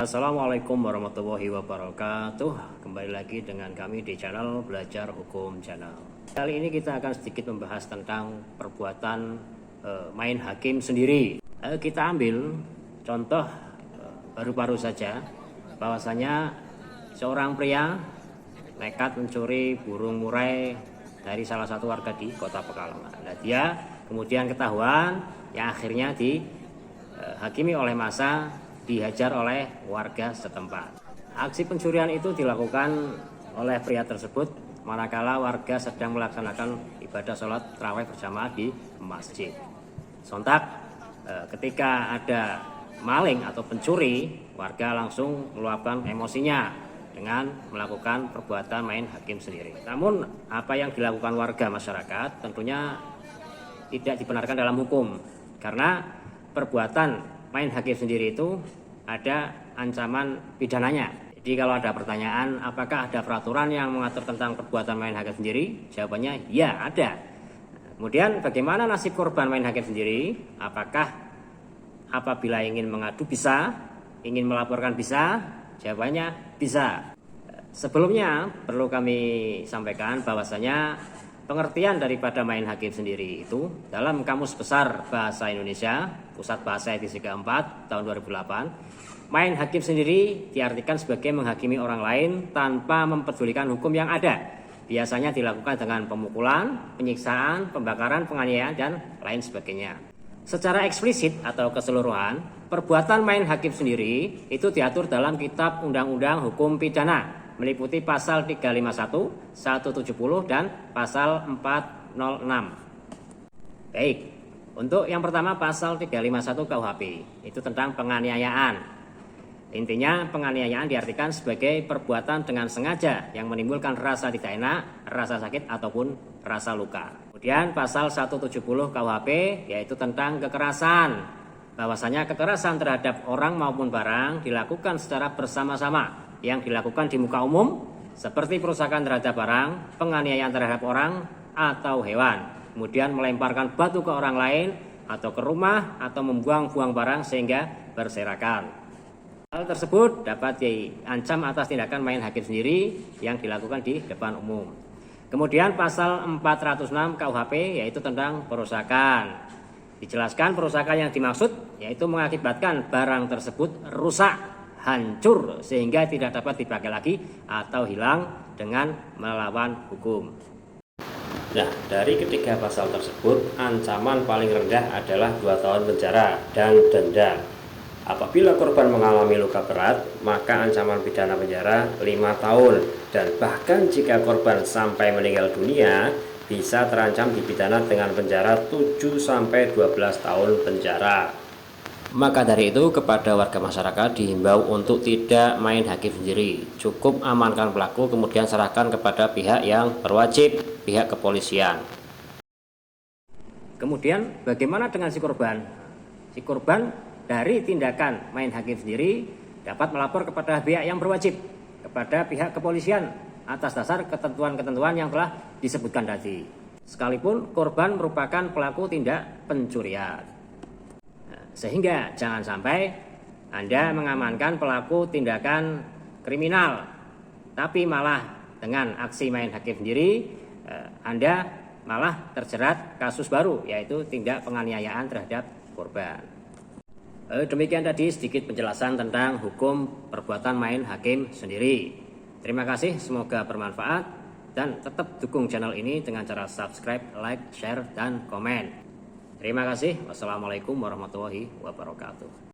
Assalamualaikum warahmatullahi wabarakatuh. Kembali lagi dengan kami di channel Belajar Hukum Channel. Kali ini kita akan sedikit membahas tentang perbuatan main hakim sendiri. Kita ambil contoh baru-baru saja, bahwasanya seorang pria nekat mencuri burung murai dari salah satu warga di Kota Pekalongan. Nah, dia kemudian ketahuan, yang akhirnya dihakimi oleh massa, dihajar oleh warga setempat. Aksi pencurian itu dilakukan oleh pria tersebut manakala warga sedang melaksanakan ibadah sholat tarawih bersama di masjid. Sontak ketika ada maling atau pencuri, warga langsung meluapkan emosinya dengan melakukan perbuatan main hakim sendiri. Namun apa yang dilakukan warga masyarakat tentunya tidak dibenarkan dalam hukum, karena perbuatan main hakim sendiri itu ada ancaman pidananya. Jadi kalau ada pertanyaan apakah ada peraturan yang mengatur tentang perbuatan main hakim sendiri, jawabannya ya ada. Kemudian bagaimana nasib korban main hakim sendiri? Apakah apabila ingin mengadu bisa, ingin melaporkan bisa? Jawabannya bisa. Sebelumnya perlu kami sampaikan bahwasanya pengertian daripada main hakim sendiri itu dalam Kamus Besar Bahasa Indonesia, Pusat Bahasa Edisi keempat tahun 2008, main hakim sendiri diartikan sebagai menghakimi orang lain tanpa mempedulikan hukum yang ada. Biasanya dilakukan dengan pemukulan, penyiksaan, pembakaran, penganiayaan, dan lain sebagainya. Secara eksplisit atau keseluruhan, perbuatan main hakim sendiri itu diatur dalam Kitab Undang-Undang Hukum Pidana, meliputi pasal 351, 170, dan pasal 406. Baik, untuk yang pertama pasal 351 KUHP, itu tentang penganiayaan. Intinya penganiayaan diartikan sebagai perbuatan dengan sengaja yang menimbulkan rasa tidak enak, rasa sakit, ataupun rasa luka. Kemudian pasal 170 KUHP, yaitu tentang kekerasan. Bahwasanya kekerasan terhadap orang maupun barang dilakukan secara bersama-sama, yang dilakukan di muka umum, seperti perusakan terhadap barang, penganiayaan terhadap orang atau hewan, kemudian melemparkan batu ke orang lain atau ke rumah, atau membuang-buang barang sehingga berserakan. Hal tersebut dapat diancam atas tindakan main hakim sendiri yang dilakukan di depan umum. Kemudian pasal 406 KUHP, yaitu tentang perusakan. Dijelaskan perusakan yang dimaksud yaitu mengakibatkan barang tersebut rusak, hancur, sehingga tidak dapat dipakai lagi atau hilang dengan melawan hukum. Nah, dari ketiga pasal tersebut, ancaman paling rendah adalah 2 tahun penjara dan denda. Apabila korban mengalami luka berat, maka ancaman pidana penjara 5 tahun, dan bahkan jika korban sampai meninggal dunia, bisa terancam dipidana dengan penjara 7-12 tahun penjara. Maka dari itu kepada warga masyarakat dihimbau untuk tidak main hakim sendiri. Cukup amankan pelaku, kemudian serahkan kepada pihak yang berwajib, pihak kepolisian. Kemudian bagaimana dengan si korban? Si korban dari tindakan main hakim sendiri dapat melapor kepada pihak yang berwajib, kepada pihak kepolisian, atas dasar ketentuan-ketentuan yang telah disebutkan tadi, sekalipun korban merupakan pelaku tindak pencurian. Sehingga jangan sampai Anda mengamankan pelaku tindakan kriminal, tapi malah dengan aksi main hakim sendiri Anda malah terjerat kasus baru, yaitu tindak penganiayaan terhadap korban. Demikian tadi sedikit penjelasan tentang hukum perbuatan main hakim sendiri. Terima kasih, semoga bermanfaat, dan tetap dukung channel ini dengan cara subscribe, like, share, dan komen. Terima kasih. Wassalamualaikum warahmatullahi wabarakatuh.